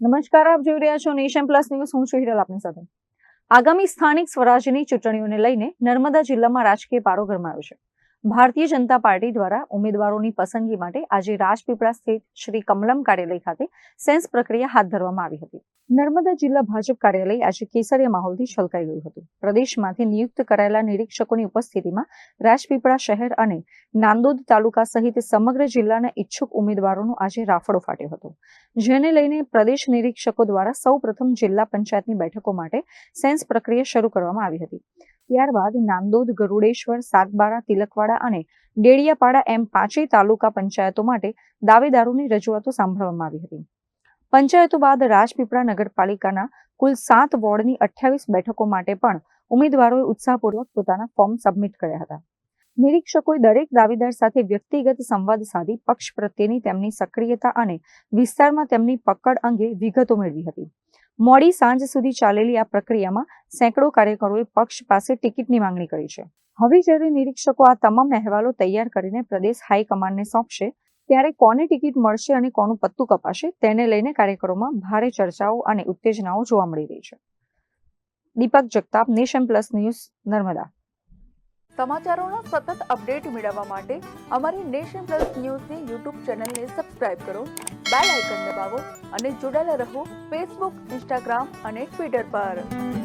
નમસ્કાર, આપ જોઈ રહ્યા છો નેશન પ્લસ ન્યૂઝ. હું છું હિરલ આપની સાથે. આગામી સ્થાનિક સ્વરાજ્યની ચૂંટણીઓને લઈને નર્મદા જિલ્લામાં રાજકીય પારો ગરમાયો છે. ભારતીય જનતા પાર્ટી દ્વારા ઉમેદવારોની પસંદગી માટે આજે રાજપીપળા સ્થિત શ્રી કમલમ કાર્યાલય ખાતે સેન્સ પ્રક્રિયા હાથ ધરવામાં આવી હતી. નર્મદા જિલ્લા ભાજપ કાર્યાલય આજે કેસરીયા માહોલથી છલકાઈ ગયું હતું. પ્રદેશમાંથી નિયુક્ત કરાયેલા નિરીક્ષકોની ઉપસ્થિતિમાં રાજપીપળા શહેર અને નાંદોદ તાલુકા સહિત સમગ્ર જિલ્લાના ઈચ્છુક ઉમેદવારોનો આજે રાફડો ફાટ્યો હતો, જેને લઈને પ્રદેશ નિરીક્ષકો દ્વારા સૌપ્રથમ જિલ્લા પંચાયતની બેઠકો માટે સેન્સ પ્રક્રિયા શરૂ કરવામાં આવી હતી. ત્યારબાદ નાંદોદ, ગરુડેશ્વર, સાગબારા, તિલકવાડા અને ડેડિયાપાડા એમ 5 તાલુકા પંચાયતો માટે દાવેદારોની રજૂઆતો સાંભળવામાં આવી હતી. પંચાયતો બાદ રાજપીપળા નગરપાલિકાના કુલ 7 વોર્ડની 28 બેઠકો માટે પણ ઉમેદવારોએ ઉત્સાહપૂર્વક પોતાના ફોર્મ સબમિટ કર્યા હતા. નિરીક્ષકોએ દરેક દાવેદાર સાથે વ્યક્તિગત સંવાદ સાધી પક્ષ પ્રત્યેની તેમની સક્રિયતા અને વિસ્તારમાં તેમની પકડ અંગે વિગતો મેળવી હતી. મોડી સાંજ સુધી ચાલેલી આ પ્રક્રિયામાં સેંકડો કાર્યકરોએ પક્ષ પાસે ટિકિટની માંગણી કરી છે. હવે જ્યારે નિરીક્ષકો આ તમામ અહેવાલો તૈયાર કરીને પ્રદેશ હાઈકમાન્ડને સોંપશે, ત્યારે કોને ટિકિટ મળશે અને કોનું પત્તું કપાશે તેને લઈને કાર્યકરોમાં ભારે ચર્ચાઓ અને ઉત્તેજનાઓ જોવા મળી રહી છે. Deepak Jagtap, Nation Plus News, Narmada. સમાચારોના સતત અપડેટ મેળવવા માટે અમારી નેશન પ્લસ ન્યૂઝની યુટ્યુબ ચેનલને સબસ્ક્રાઇબ કરો, બેલ આઇકન દબાવો અને જોડાયેલા રહો ફેસબુક, ઇન્સ્ટાગ્રામ અને ટ્વિટર પર.